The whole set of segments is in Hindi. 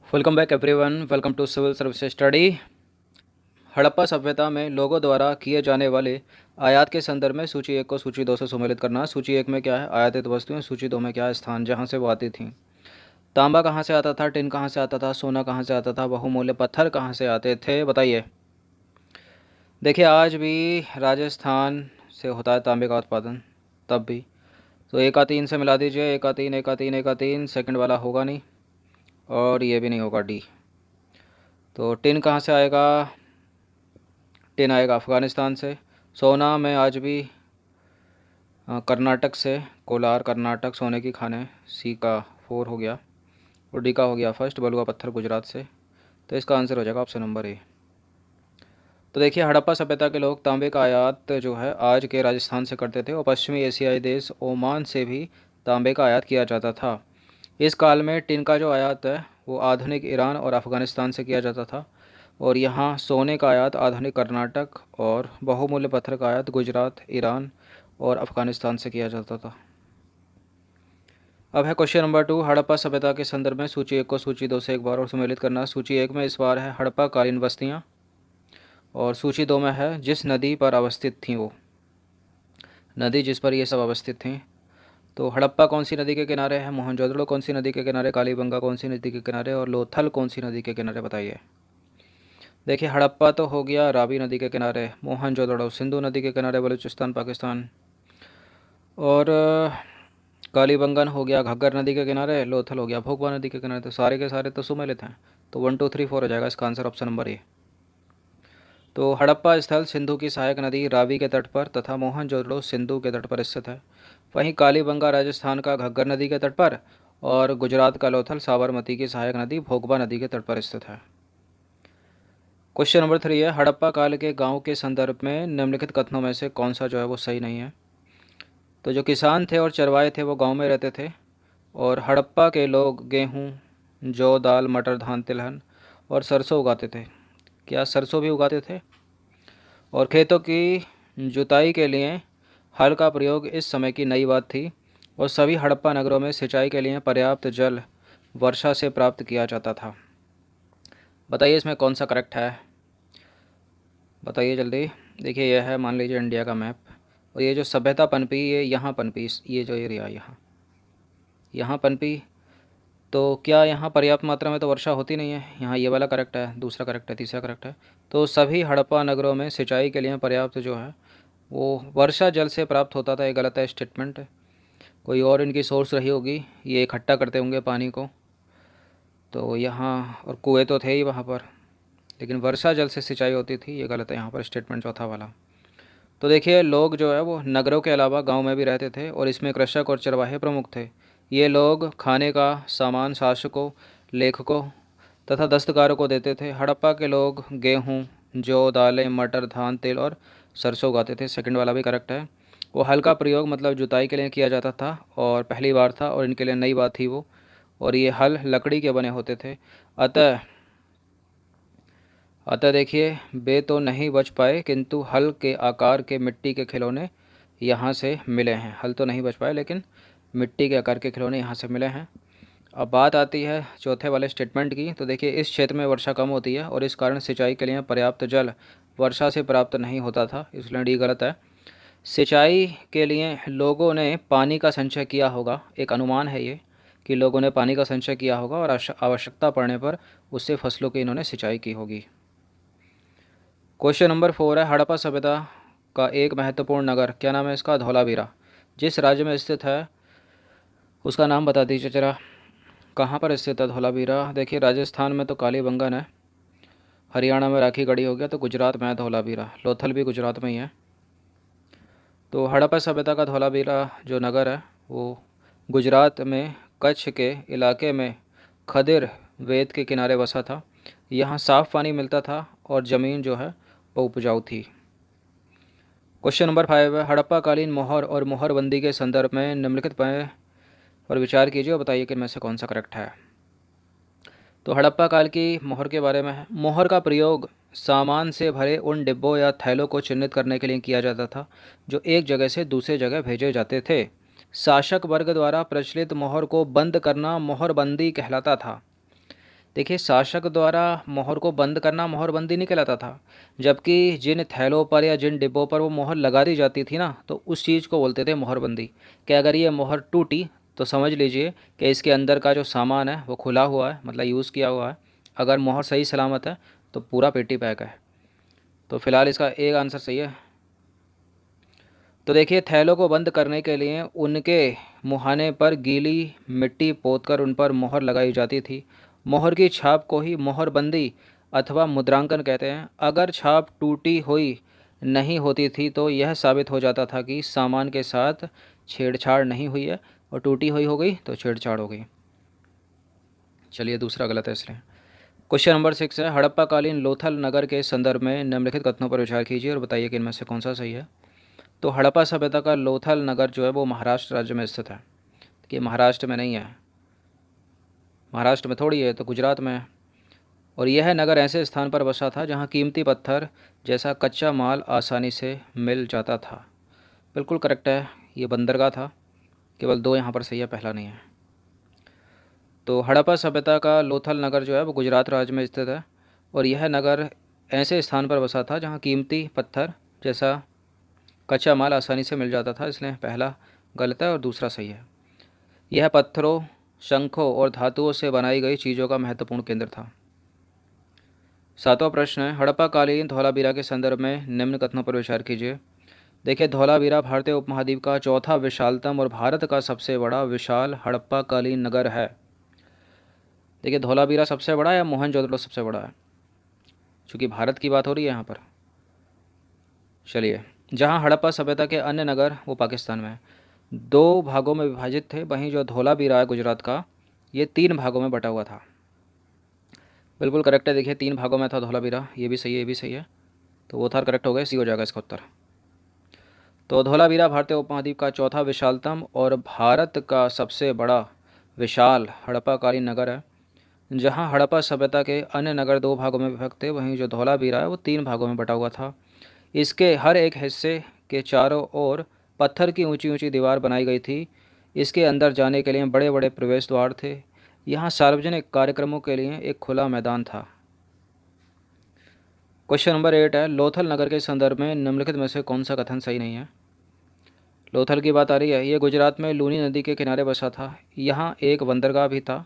Welcome back everyone. Welcome to civil service study. Harappa सभ्यता में लोगों द्वारा किए जाने वाले आयात के संदर्भ में सूची एक को सूची दो से सम्मिलित करना। सूची एक में क्या है? आयातित वस्तुएं। सूची दो में क्या है? स्थान जहां से वो आती थी। तांबा कहाँ से आता था? टिन कहाँ से आता था? सोना कहाँ से आता था? बहुमूल्य पत्थर कहाँ से आते थे? बताइए। देखिए, आज भी राजस्थान से होता है तांबे का उत्पादन। तब भी तो एक का तीन से मिला दीजिए। एक का तीन, एक का तीन, एक का तीन। सेकंड वाला होगा नहीं और ये भी नहीं होगा, डी। तो टिन कहाँ से आएगा? टिन आएगा अफ़गानिस्तान से। सोना में आज भी कर्नाटक से। कोलार कर्नाटक सोने की खान है। सी का 4 हो गया और डी का हो गया फर्स्ट। बलुआ पत्थर गुजरात से। तो इसका आंसर हो जाएगा ऑप्शन नंबर ए। तो देखिए, हड़प्पा सभ्यता के लोग तांबे का आयात जो है आज के राजस्थान से करते थे और पश्चिमी एशियाई देश ओमान से भी तांबे का आयात किया जाता था। इस काल में टिन का जो आयात है वो आधुनिक ईरान और अफ़गानिस्तान से किया जाता था और यहाँ सोने का आयात आधुनिक कर्नाटक और बहुमूल्य पत्थर का आयात गुजरात, ईरान और अफ़गानिस्तान से किया जाता था। अब है क्वेश्चन नंबर 2। हड़प्पा सभ्यता के संदर्भ में सूची एक को सूची दो से एक बार और सम्मिलित करना। सूची एक में इस बार है हड़प्पा कालीन बस्तियाँ और सूची दो में है जिस नदी पर अवस्थित थीं वो नदी जिस पर ये सब अवस्थित थीं। तो हड़प्पा कौन सी नदी के किनारे है? मोहनजोदड़ो कौन सी नदी के किनारे? कालीबंगा कौन सी नदी के किनारे? और लोथल कौन सी नदी के किनारे? बताइए। देखिए, हड़प्पा तो हो गया रावी नदी के किनारे, मोहनजोदड़ो सिंधु नदी के किनारे बलूचिस्तान पाकिस्तान, और कालीबंगन हो गया घग्गर नदी के किनारे, लोथल हो गया भोगवा नदी के किनारे। तो सारे के सारे तो सुमेलित हैं। तो 1 2 3 4 हो जाएगा इसका आंसर ऑप्शन नंबर ए। तो हड़प्पा स्थल सिंधु की सहायक नदी रावी के तट पर तथा मोहनजोदड़ो सिंधु के तट पर स्थित है। वहीं कालीबंगा राजस्थान का घग्गर नदी के तट पर और गुजरात का लोथल साबरमती की सहायक नदी भोगवा नदी के तट पर स्थित है। क्वेश्चन नंबर 3 है हड़प्पा काल के गांव के संदर्भ में निम्नलिखित कथनों में से कौन सा जो है वो सही नहीं है? तो जो किसान थे और चरवाहे थे वो गांव में रहते थे और हड़प्पा के लोग गेहूं, जौ, दाल, मटर, धान, तिलहन और सरसों उगाते थे। क्या सरसों भी उगाते थे? और खेतों की जुताई के लिए हल का प्रयोग इस समय की नई बात थी और सभी हड़प्पा नगरों में सिंचाई के लिए पर्याप्त जल वर्षा से प्राप्त किया जाता था। बताइए इसमें कौन सा करेक्ट है? बताइए जल्दी। देखिए, यह है मान लीजिए इंडिया का मैप और ये जो सभ्यता पनपी ये यहाँ पनपी, ये जो एरिया यहाँ यहाँ पनपी। तो क्या यहाँ पर्याप्त मात्रा में तो वर्षा होती नहीं है? यहाँ ये वाला करेक्ट है, दूसरा करेक्ट है, तीसरा करेक्ट है। तो सभी हड़प्पा नगरों में सिंचाई के लिए पर्याप्त जो है वो वर्षा जल से प्राप्त होता था। ये गलत है स्टेटमेंट। कोई और इनकी सोर्स रही होगी, ये इकट्ठा करते होंगे पानी को। तो यहाँ और कुएँ तो थे ही वहाँ पर, लेकिन वर्षा जल से सिंचाई होती थी, ये गलत है यहाँ पर स्टेटमेंट चौथा वाला। तो देखिए, लोग जो है वो नगरों के अलावा गांव में भी रहते थे और इसमें कृषक और चरवाहे प्रमुख थे। ये लोग खाने का सामान शासकों, लेखकों तथा दस्तकारों को देते थे। हड़प्पा के लोग गेहूँ, जौ, दालें, मटर, धान, तिल और सरसों उगाते थे। सेकंड वाला भी करेक्ट है। वो हल का प्रयोग मतलब जुताई के लिए किया जाता था और पहली बार था और इनके लिए नई बात थी वो। और ये हल लकड़ी के बने होते थे। अतः अतः देखिए, बे तो नहीं बच पाए किंतु हल के आकार के मिट्टी के खिलौने यहाँ से मिले हैं। हल तो नहीं बच पाए लेकिन मिट्टी के आकार के खिलौने यहाँ से मिले हैं। अब बात आती है चौथे वाले स्टेटमेंट की। तो देखिए, इस क्षेत्र में वर्षा कम होती है और इस कारण सिंचाई के लिए पर्याप्त जल वर्षा से प्राप्त नहीं होता था, इसलिए डी गलत है। सिंचाई के लिए लोगों ने पानी का संचय किया होगा, एक अनुमान है ये कि लोगों ने पानी का संचय किया होगा और आवश्यकता पड़ने पर उससे फसलों की इन्होंने सिंचाई की होगी। क्वेश्चन नंबर 4 है हड़प्पा सभ्यता का एक महत्वपूर्ण नगर, क्या नाम है इसका? धौलावीरा। जिस राज्य में स्थित है उसका नाम बता दीजिए जरा। कहाँ पर स्थित है धौलावीरा? देखिए, राजस्थान में तो कालीबंगन है, हरियाणा में राखीगढ़ी हो गया, तो गुजरात में है धौलावीरा। लोथल भी गुजरात में ही है। तो हड़प्पा सभ्यता का धौलावीरा जो नगर है वो गुजरात में कच्छ के इलाके में खदिर वेद के किनारे बसा था। यहाँ साफ़ पानी मिलता था और ज़मीन जो है वो उपजाऊ थी। क्वेश्चन नंबर 5 है हड़प्पा कालीन मोहर और मोहरबंदी के संदर्भ में निम्नलिखित पर विचार कीजिए और बताइए कि इनमें से कौन सा करेक्ट है। तो हड़प्पा काल की मोहर के बारे में है। मोहर का प्रयोग सामान से भरे उन डिब्बों या थैलों को चिह्नित करने के लिए किया जाता था जो एक जगह से दूसरे जगह भेजे जाते थे। शासक वर्ग द्वारा प्रचलित मोहर को बंद करना मोहरबंदी कहलाता था। देखिए, शासक द्वारा मोहर को बंद करना मोहरबंदी नहीं कहलाता था, जबकि जिन थैलों पर या जिन डिब्बों पर वो मोहर लगा दी जाती थी ना, तो उस चीज़ को बोलते थे मोहरबंदी। कि अगर ये मोहर टूटी तो समझ लीजिए कि इसके अंदर का जो सामान है वो खुला हुआ है, मतलब यूज़ किया हुआ है। अगर मोहर सही सलामत है तो पूरा पेटी पैक है। तो फिलहाल इसका एक आंसर सही है। तो देखिए, थैलों को बंद करने के लिए उनके मुहाने पर गीली मिट्टी पोतकर उन पर मोहर लगाई जाती थी। मोहर की छाप को ही मोहरबंदी अथवा मुद्रांकन कहते हैं। अगर छाप टूटी हुई नहीं होती थी तो यह साबित हो जाता था कि सामान के साथ छेड़छाड़ नहीं हुई है, और टूटी हुई हो गई तो छेड़छाड़ हो गई। चलिए, दूसरा गलत है इसलिए। क्वेश्चन नंबर 6 है, हड़प्पा कालीन लोथल नगर के संदर्भ में निम्नलिखित कथनों पर विचार कीजिए और बताइए कि इनमें से कौन सा सही है। तो हड़प्पा सभ्यता का लोथल नगर जो है वो महाराष्ट्र राज्य में स्थित है। कि महाराष्ट्र में नहीं है, महाराष्ट्र में थोड़ी है, तो गुजरात में है। और यह नगर ऐसे स्थान पर बसा था जहाँ कीमती पत्थर जैसा कच्चा माल आसानी से मिल जाता था। बिल्कुल करेक्ट है, ये बंदरगाह था। केवल दो यहाँ पर सही है, पहला नहीं है। तो हड़प्पा सभ्यता का लोथल नगर जो है वो गुजरात राज्य में स्थित है, और यह नगर ऐसे स्थान पर बसा था जहाँ कीमती पत्थर जैसा कच्चा माल आसानी से मिल जाता था, इसलिए पहला गलत है और दूसरा सही है। यह पत्थरों, शंखों और धातुओं से बनाई गई चीज़ों का महत्वपूर्ण केंद्र था। सातवां प्रश्न है, हड़प्पा कालीन धौलावीरा के संदर्भ में निम्न कथनों पर विचार कीजिए। देखिए, धौलावीरा भारतीय उपमहाद्वीप का चौथा विशालतम और भारत का सबसे बड़ा विशाल हड़प्पा कालीन नगर है। देखिए, धौलावीरा सबसे बड़ा है या मोहनजोदड़ो सबसे बड़ा है, चूँकि भारत की बात हो रही है यहाँ पर। चलिए, जहाँ हड़प्पा सभ्यता के अन्य नगर वो पाकिस्तान में है, दो भागों में विभाजित थे, वहीं जो धौलावीरा है गुजरात का, ये तीन भागों में बटा हुआ था। बिल्कुल करेक्ट है। देखिए, तीन भागों में था धौलावीरा, ये भी सही है, ये भी सही है। तो वो था करेक्ट हो गया, सी हो जाएगा इसका उत्तर। तो धौलावीरा भारतीय उपमहाद्वीप का चौथा विशालतम और भारत का सबसे बड़ा विशाल हड़प्पाकालीन नगर है। जहाँ हड़प्पा सभ्यता के अन्य नगर दो भागों में विभक्त थे, वहीं जो धौलावीरा है वो तीन भागों में बटा हुआ था। इसके हर एक हिस्से के चारों ओर पत्थर की ऊंची ऊंची दीवार बनाई गई थी। इसके अंदर जाने के लिए बड़े बड़े प्रवेश द्वार थे। यहाँ सार्वजनिक कार्यक्रमों के लिए एक खुला मैदान था। क्वेश्चन नंबर 8 है, लोथल नगर के संदर्भ में निम्नलिखित में से कौन सा कथन सही नहीं है। लोथल की बात आ रही है। ये गुजरात में लूनी नदी के किनारे बसा था। यहाँ एक बंदरगाह भी था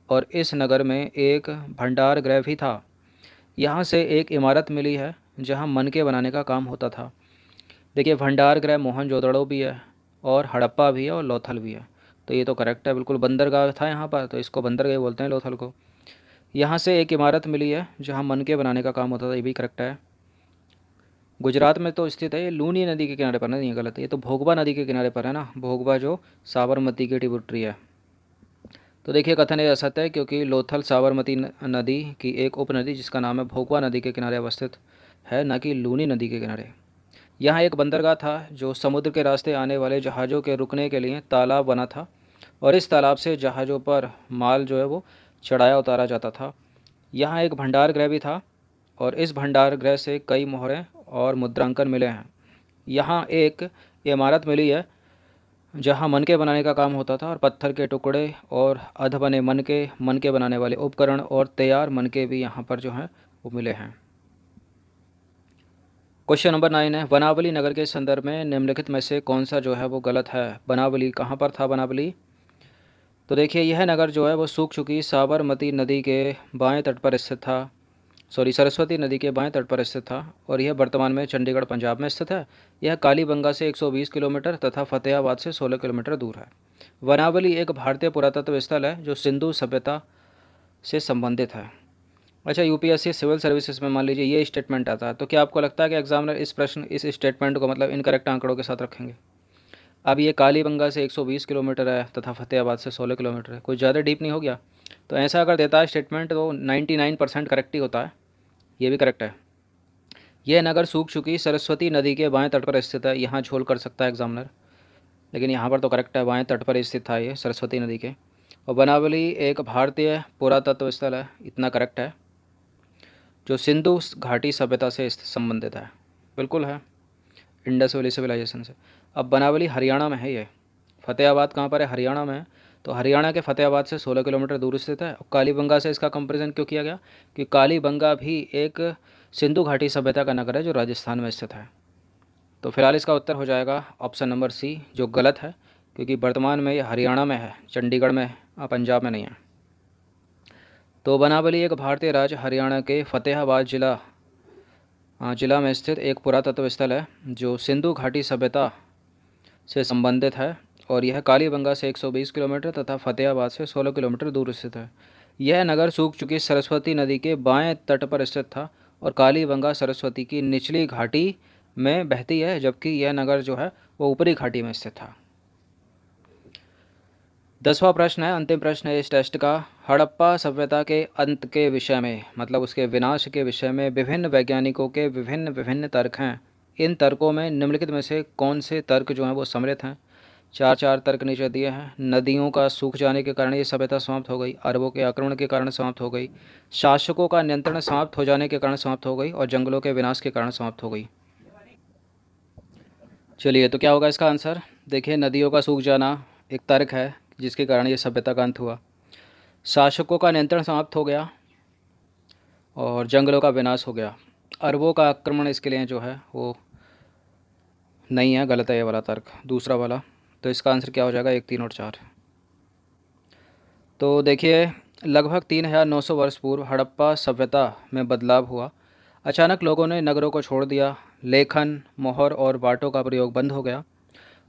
और इस नगर में एक भंडार गृह भी था। यहाँ से एक इमारत मिली है जहाँ मनके बनाने का काम होता था। देखिए, भंडार गृह मोहनजोदड़ो भी है और हड़प्पा भी है और लोथल भी है। तो ये तो करेक्ट है, बिल्कुल बंदरगाह था यहाँ पर, तो इसको बंदरगाह बोलते हैं लोथल को। यहाँ से एक इमारत मिली है जहाँ मनके बनाने का काम होता था, ये भी करेक्ट है। गुजरात में तो स्थित है, ये लूनी नदी के किनारे पर नहीं, ये गलत है, ये तो भोगबा नदी के किनारे पर है ना, भोगबा जो साबरमती की ट्रिब्यूटरी है। तो देखिए, कथन ये असत्य है, क्योंकि लोथल साबरमती नदी की एक उपनदी जिसका नाम है भोगबा नदी के किनारे अवस्थित है, न कि लूनी नदी के किनारे। यहाँ एक बंदरगाह था जो समुद्र के रास्ते आने वाले जहाज़ों के रुकने के लिए तालाब बना था, और इस तालाब से जहाज़ों पर माल जो है वो चढ़ाया उतारा जाता था। यहाँ एक भंडार गृह भी था और इस भंडार गृह से कई मोहरें और मुद्रांकन मिले हैं। यहाँ एक इमारत मिली है जहाँ मनके बनाने का काम होता था, और पत्थर के टुकड़े और अध बने मनके बनाने वाले उपकरण और तैयार मनके भी यहाँ पर जो हैं वो मिले हैं। क्वेश्चन नंबर 9 है, बनावली नगर के संदर्भ में निम्नलिखित में से कौन सा जो है वो गलत है। बनावली कहाँ पर था बनावली। तो देखिए, यह नगर जो है वो सूख चुकी साबरमती नदी के बाएं तट पर स्थित था, सरस्वती नदी के बाएं तट पर स्थित था, और यह वर्तमान में चंडीगढ़ पंजाब में स्थित है। यह कालीबंगा से 120 किलोमीटर तथा फतेहाबाद से 16 किलोमीटर दूर है। वनावली एक भारतीय पुरातत्व स्थल है जो सिंधु सभ्यता से संबंधित है। अच्छा, यूपीएससी सिविल सर्विसेज में मान लीजिए ये स्टेटमेंट आता है, तो क्या आपको लगता है कि एग्जामिनर इस स्टेटमेंट को मतलब इनकरेक्ट आंकड़ों के साथ रखेंगे। अब ये कालीबंगा से 120 किलोमीटर है तथा फतेहाबाद से 16 किलोमीटर है, कुछ ज़्यादा डीप नहीं हो गया। तो ऐसा अगर देता है स्टेटमेंट तो 99% करेक्ट ही होता है, ये भी करेक्ट है। यह नगर सूख चुकी सरस्वती नदी के बाएं तट पर स्थित है, यहाँ झोल कर सकता है एग्जामिनर, लेकिन यहाँ पर तो करेक्ट है, बाएं तट पर स्थित था ये सरस्वती नदी के। और बनावली एक भारतीय पुरातत्व स्थल है, इतना करेक्ट है, जो सिंधु घाटी सभ्यता से संबंधित है। बिल्कुल है, इंडस वैली सिविलाइजेशन से। अब बनावली हरियाणा में है ये। फतेहाबाद कहाँ पर है, हरियाणा में है। तो हरियाणा के फतेहाबाद से 16 किलोमीटर दूर स्थित है। और कालीबंगा से इसका कंपैरिजन क्यों किया गया कि कालीबंगा भी एक सिंधु घाटी सभ्यता का नगर है जो राजस्थान में स्थित है। तो फिलहाल इसका उत्तर हो जाएगा ऑप्शन नंबर सी, जो गलत है, क्योंकि वर्तमान में ये हरियाणा में है, चंडीगढ़ में पंजाब में नहीं है। तो बनाबली एक भारतीय राज्य हरियाणा के फतेहाबाद जिला में स्थित एक पुरातत्व स्थल है जो सिंधु घाटी सभ्यता से संबंधित है, और यह कालीबंगा से 120 किलोमीटर तथा फतेहाबाद से 16 किलोमीटर दूर स्थित है। यह नगर सूख चुकी सरस्वती नदी के बाएं तट पर स्थित था और कालीबंगा सरस्वती की निचली घाटी में बहती है, जबकि यह नगर जो है वो ऊपरी घाटी में स्थित था। 10वां प्रश्न है, अंतिम प्रश्न है इस टेस्ट का। हड़प्पा सभ्यता के अंत के विषय में, मतलब उसके विनाश के विषय में विभिन्न वैज्ञानिकों के विभिन्न विभिन्न तर्क हैं। इन तर्कों में निम्नलिखित में से कौन से तर्क जो हैं वो सम्मिलित हैं? चार तर्क नीचे दिए हैं। नदियों का सूख जाने के कारण ये सभ्यता समाप्त हो गई, अरबों के आक्रमण के कारण समाप्त हो गई, शासकों का नियंत्रण समाप्त हो जाने के कारण समाप्त हो गई, और जंगलों के विनाश के कारण समाप्त हो गई। चलिए, तो क्या होगा इसका आंसर? देखिए, नदियों का सूख जाना एक तर्क है जिसके कारण ये सभ्यता का अंत हुआ। शासकों का नियंत्रण समाप्त हो गया और जंगलों का विनाश हो गया। अरबों का आक्रमण इसके लिए जो है वो नहीं है, गलत है ये वाला तर्क, दूसरा वाला। तो इसका आंसर क्या हो जाएगा? 1, 3 और 4। तो देखिए, लगभग 3900 वर्ष पूर्व हड़प्पा सभ्यता में बदलाव हुआ। अचानक लोगों ने नगरों को छोड़ दिया, लेखन, मोहर और बाटों का प्रयोग बंद हो गया।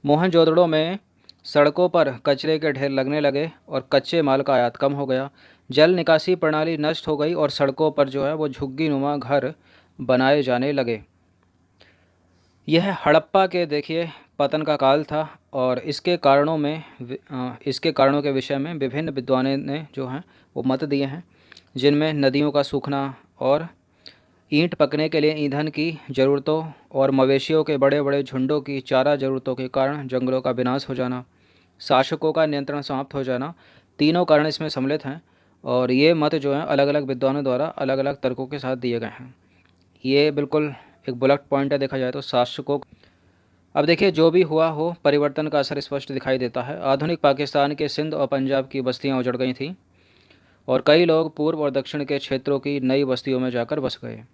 मोहनजोदड़ो में सड़कों पर कचरे के ढेर लगने लगे और कच्चे माल का आयात कम हो गया। जल निकासी प्रणाली नष्ट हो गई और सड़कों पर जो है वो झुग्गी नुमा घर बनाए जाने लगे। यह हड़प्पा के देखिए पतन का काल था, और इसके कारणों के विषय में विभिन्न विद्वानों ने जो हैं वो मत दिए हैं, जिनमें नदियों का सूखना और ईंट पकने के लिए ईंधन की ज़रूरतों और मवेशियों के बड़े बड़े झुंडों की चारा ज़रूरतों के कारण जंगलों का विनाश हो जाना, शासकों का नियंत्रण समाप्त हो जाना, तीनों कारण इसमें सम्मिलित हैं। और ये मत जो हैं अलग अलग विद्वानों द्वारा अलग अलग तर्कों के साथ दिए गए हैं। ये बिल्कुल एक बुलेट पॉइंट है देखा जाए तो, शासकों। अब देखिए, जो भी हुआ हो, परिवर्तन का असर स्पष्ट दिखाई देता है। आधुनिक पाकिस्तान के सिंध और पंजाब की बस्तियां उजड़ गई थीं और कई लोग पूर्व और दक्षिण के क्षेत्रों की नई बस्तियों में जाकर बस गए।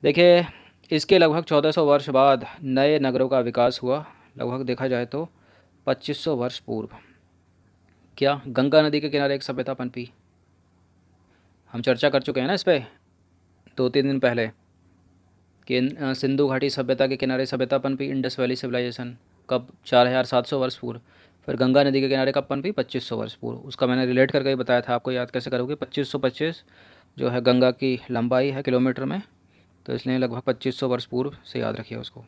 देखिए, इसके लगभग 1400 वर्ष बाद नए नगरों का विकास हुआ, लगभग देखा जाए तो 2500 वर्ष पूर्व। क्या गंगा नदी के किनारे एक सभ्यता पनपी? हम चर्चा कर चुके हैं ना इस पर 2-3 दिन पहले कि सिंधु घाटी सभ्यता के किनारे सभ्यता पनपी, इंडस वैली सिविलाइजेशन, कब? 4700 वर्ष पूर्व। फिर गंगा नदी के किनारे कब पनपी? 2500 वर्ष पूर्व। उसका मैंने रिलेट करके ही बताया था, आपको याद कैसे करोगे? 2525 जो है गंगा की लंबाई है किलोमीटर में, तो इसलिए लगभग 2500 वर्ष पूर्व से याद रखिए उसको।